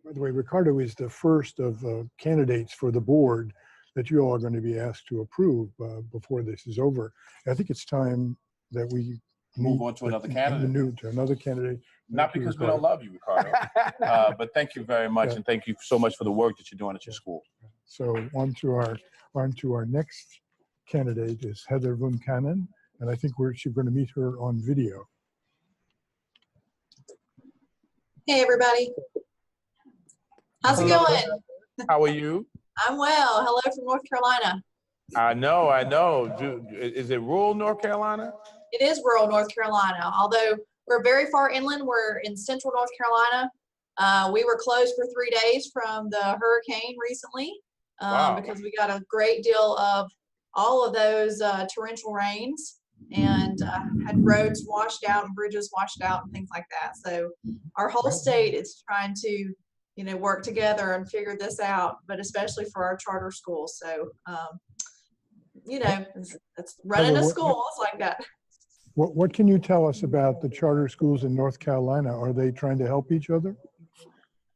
By the way, Ricardo is the first of candidates for the board that you all are going to be asked to approve before this is over. I think it's time that we move on to another candidate. To another candidate. Not because we don't love you, Ricardo, but thank you very much, and thank you so much for the work that you're doing at your school. So on to our next candidate is Heather Vunkanen, and I think we're going to meet her on video. Hey everybody, how's it going? How are you? I'm well. Hello from North Carolina. I know. Is it rural North Carolina? It is rural North Carolina, although we're very far inland. We're in central North Carolina. We were closed for 3 days from the hurricane recently because we got a great deal of all of those torrential rains and had roads washed out and bridges washed out and things like that. So our whole state is trying to, work together and figure this out, but especially for our charter schools. So, it's running a school. It's like that. What can you tell us about the charter schools in North Carolina? Are they trying to help each other?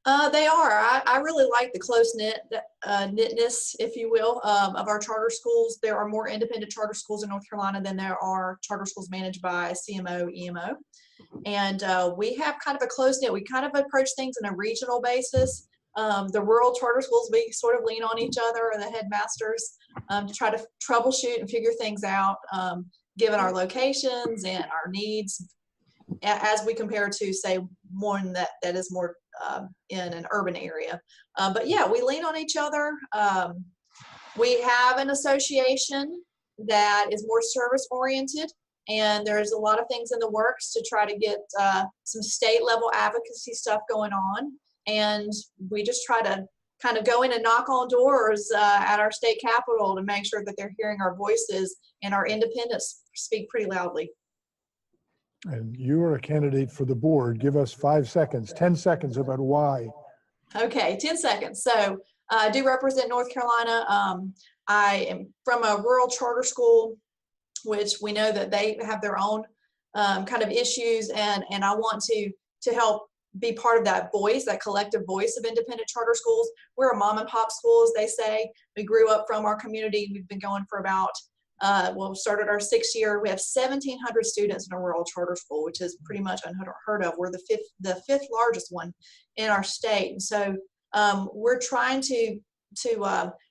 They are. I really like the close-knitness, if you will, of our charter schools. There are more independent charter schools in North Carolina than there are charter schools managed by CMO, EMO. And we have kind of a close-knit. We kind of approach things on a regional basis. The rural charter schools, we sort of lean on each other and the headmasters to try to troubleshoot and figure things out, given our locations and our needs, as we compare to, say, one that is more in an urban area. But yeah, we lean on each other. We have an association that is more service oriented, and there's a lot of things in the works to try to get some state level advocacy stuff going on. And we just try to kind of go in and knock on doors at our state capitol to make sure that they're hearing our voices, and our independents speak pretty loudly. And you are a candidate for the board. Give us 5 seconds, 10 seconds about why. Okay, 10 seconds. So I do represent North Carolina. I am from a rural charter school, which we know that they have their own kind of issues, and I want to help be part of that voice, that collective voice of independent charter schools. We're a mom and pop school, as they say. We grew up from our community. We've been going for about we started our 6th year. We have 1,700 students in a rural charter school, which is pretty much unheard of. We're the fifth largest one in our state. And so we're trying to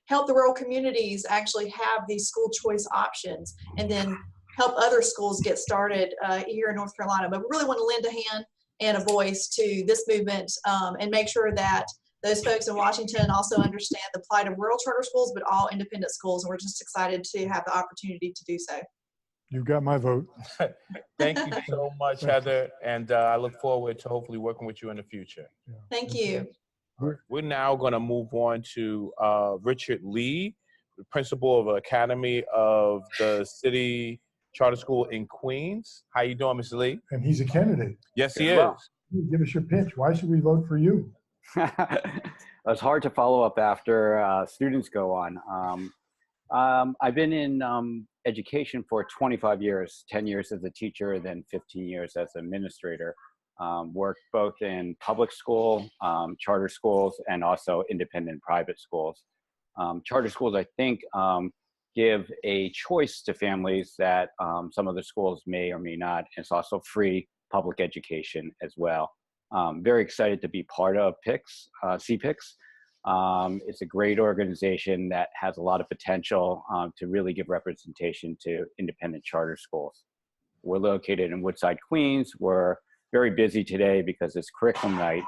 help the rural communities actually have these school choice options, and then help other schools get started here in North Carolina. But we really want to lend a hand and a voice to this movement, and make sure that those folks in Washington also understand the plight of rural charter schools, but all independent schools. And we're just excited to have the opportunity to do so. You got my vote. Thank you so much, Heather. And I look forward to hopefully working with you in the future. Yeah. Thank you. We're now going to move on to Richard Lee, the principal of Academy of the City Charter School in Queens. How you doing, Mr. Lee? And he's a candidate. Yes, he is. Give us your pitch. Why should we vote for you? It's hard to follow up after students go on. I've been in education for 25 years, 10 years as a teacher, then 15 years as an administrator. Worked both in public school, charter schools, and also independent private schools. Charter schools, I think, give a choice to families that some of the schools may or may not. It's also free public education as well. Very excited to be part of CPICS. It's a great organization that has a lot of potential to really give representation to independent charter schools. We're located in Woodside, Queens. We're very busy today because it's curriculum night.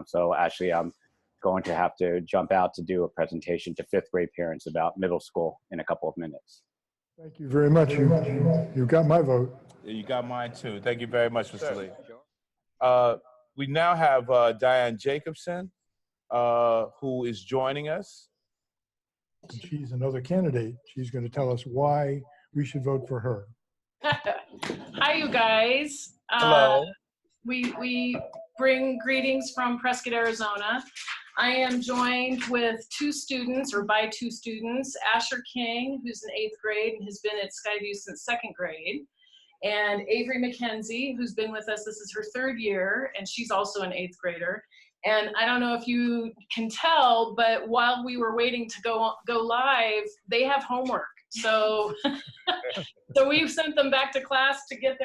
So actually I'm going to have to jump out to do a presentation to 5th grade parents about middle school in a couple of minutes. Thank you very much. You got my vote. You got mine too. Thank you very much, Mr. Lee. We now have Diane Jacobson, who is joining us. And she's another candidate. She's going to tell us why we should vote for her. Hi, you guys. Hello. We bring greetings from Prescott, Arizona. I am joined with by two students, Asher King, who's in 8th grade and has been at Skyview since 2nd grade, and Avery McKenzie, who's been with us. This is her 3rd year, and she's also an 8th grader. And I don't know if you can tell, but while we were waiting to go live, they have homework. So, so we've sent them back to class to get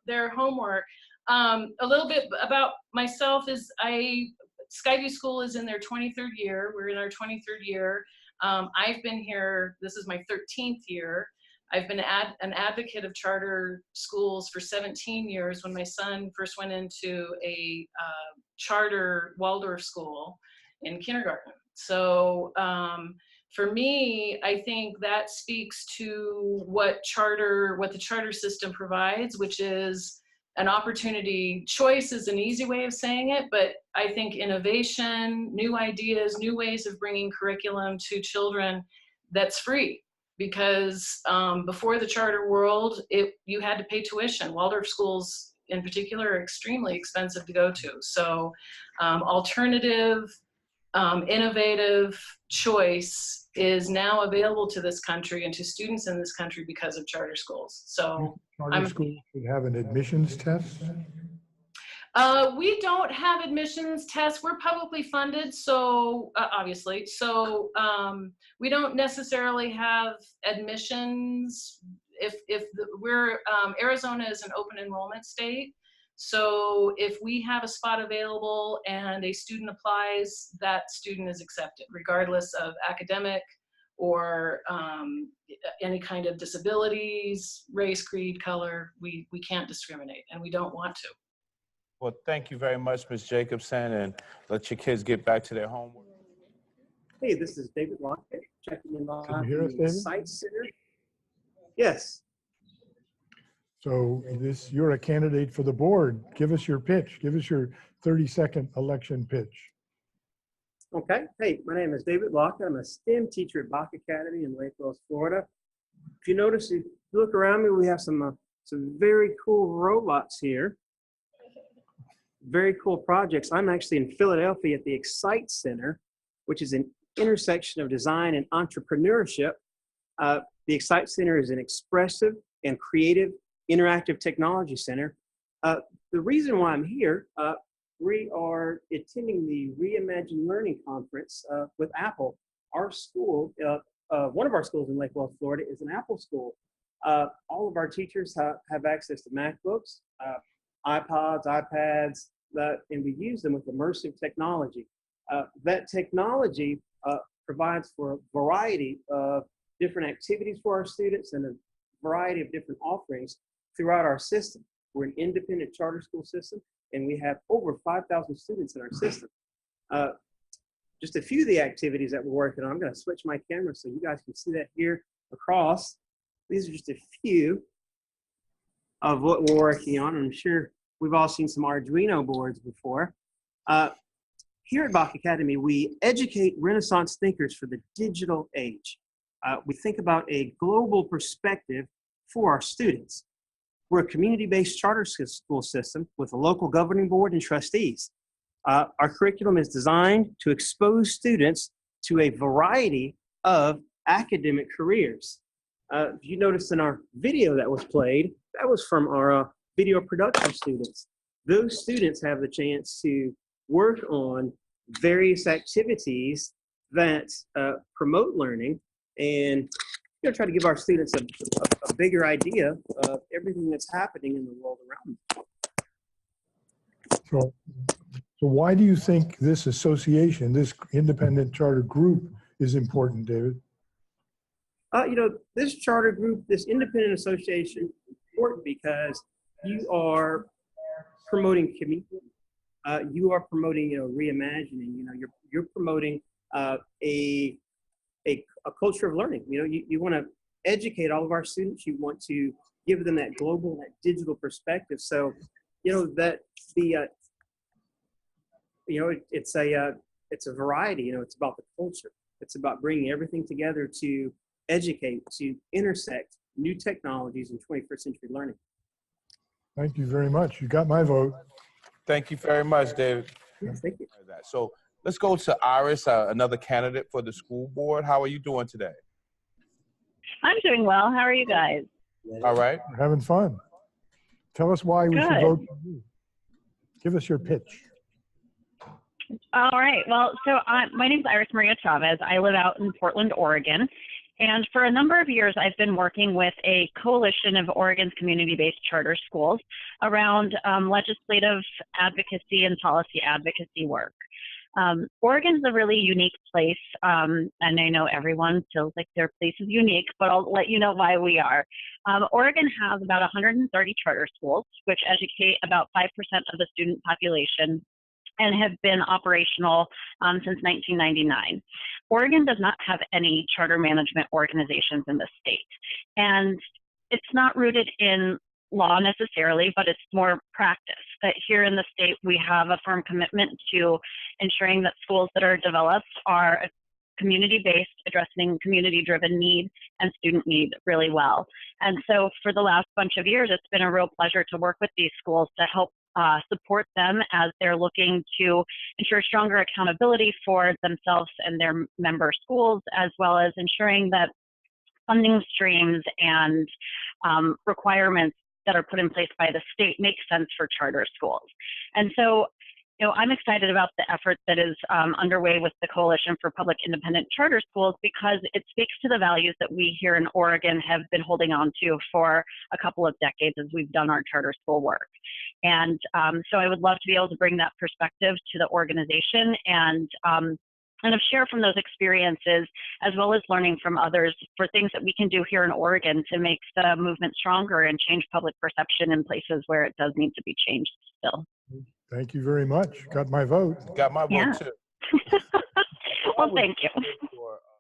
their homework. A little bit about myself is Skyview School is in their 23rd year. We're in our 23rd year. I've been here, this is my 13th year. I've been an advocate of charter schools for 17 years when my son first went into a charter Waldorf school in kindergarten. So for me, I think that speaks to what the charter system provides, which is an opportunity. Choice is an easy way of saying it, but I think innovation, new ideas, new ways of bringing curriculum to children that's free. Because before the charter world, you had to pay tuition. Waldorf schools in particular are extremely expensive to go to. So alternative, innovative choice is now available to this country and to students in this country because of charter schools. So Charter schools should have an admissions test? We don't have admissions tests. We're publicly funded, so obviously, so we don't necessarily have admissions. Arizona is an open enrollment state, so if we have a spot available and a student applies, that student is accepted, regardless of academic or any kind of disabilities, race, creed, color. We can't discriminate, and we don't want to. Well, thank you very much, Ms. Jacobson, and let your kids get back to their homework. Hey, this is David Lockett, checking in on Can you hear us, the David? CPICS Center. Yes. So you're a candidate for the board. Give us your pitch. Give us your 30-second election pitch. Okay. Hey, my name is David Lockett. I'm a STEM teacher at Bach Academy in Lake Wales, Florida. If you notice, if you look around me, we have some very cool robots here. Very cool projects. I'm actually in Philadelphia at the CPICS Center, which is an intersection of design and entrepreneurship. The CPICS Center is an expressive and creative interactive technology center. The reason why I'm here, we are attending the Reimagine Learning Conference with Apple. Our school, one of our schools in Lake Wales, Florida, is an Apple school. All of our teachers have access to MacBooks, iPods, iPads, and we use them with immersive technology. That technology provides for a variety of different activities for our students and a variety of different offerings throughout our system. We're an independent charter school system, and we have over 5,000 students in our system. Just a few of the activities that we're working on. I'm going to switch my camera so you guys can see that here across. These are just a few of what we're working on. I'm sure we've all seen some Arduino boards before. Here at Bach Academy, we educate Renaissance thinkers for the digital age. We think about a global perspective for our students. We're a community-based charter school system with a local governing board and trustees. Our curriculum is designed to expose students to a variety of academic careers. You noticed in our video that was played, that was from our video production students. Those students have the chance to work on various activities that promote learning and try to give our students a bigger idea of everything that's happening in the world around them. So why do you think this association, this independent charter group is important, David? This charter group, this independent association is important because you are promoting community. You are promoting, reimagining. You're promoting a culture of learning. You want to educate all of our students. You want to give them that global, that digital perspective. So, that it's a variety. It's about the culture. It's about bringing everything together to educate, to intersect new technologies in 21st century learning. Thank you very much. You got my vote. Thank you very much, David. Yes, thank you. So let's go to Iris, another candidate for the school board. How are you doing today? I'm doing well. How are you guys? All right. We're having fun. Tell us why we should Good. vote for you. Give us your pitch. All right. Well, so my name is Iris Maria Chavez. I live out in Portland, Oregon. And for a number of years, I've been working with a coalition of Oregon's community-based charter schools around legislative advocacy and policy advocacy work. Oregon's a really unique place, and I know everyone feels like their place is unique, but I'll let you know why we are. Oregon has about 130 charter schools, which educate about 5% of the student population and have been operational since 1999. Oregon does not have any charter management organizations in the state. And it's not rooted in law necessarily, but it's more practice. That here in the state, we have a firm commitment to ensuring that schools that are developed are community-based, addressing community-driven need and student need really well. And so for the last bunch of years, it's been a real pleasure to work with these schools to help support them as they're looking to ensure stronger accountability for themselves and their member schools, as well as ensuring that funding streams and requirements that are put in place by the state make sense for charter schools. And so, I'm excited about the effort that is underway with the Coalition for Public Independent Charter Schools, because it speaks to the values that we here in Oregon have been holding on to for a couple of decades as we've done our charter school work. And so I would love to be able to bring that perspective to the organization and kind of share from those experiences, as well as learning from others for things that we can do here in Oregon to make the movement stronger and change public perception in places where it does need to be changed still. Thank you very much. Got my vote. Got my vote Yeah. too. Well, thank you.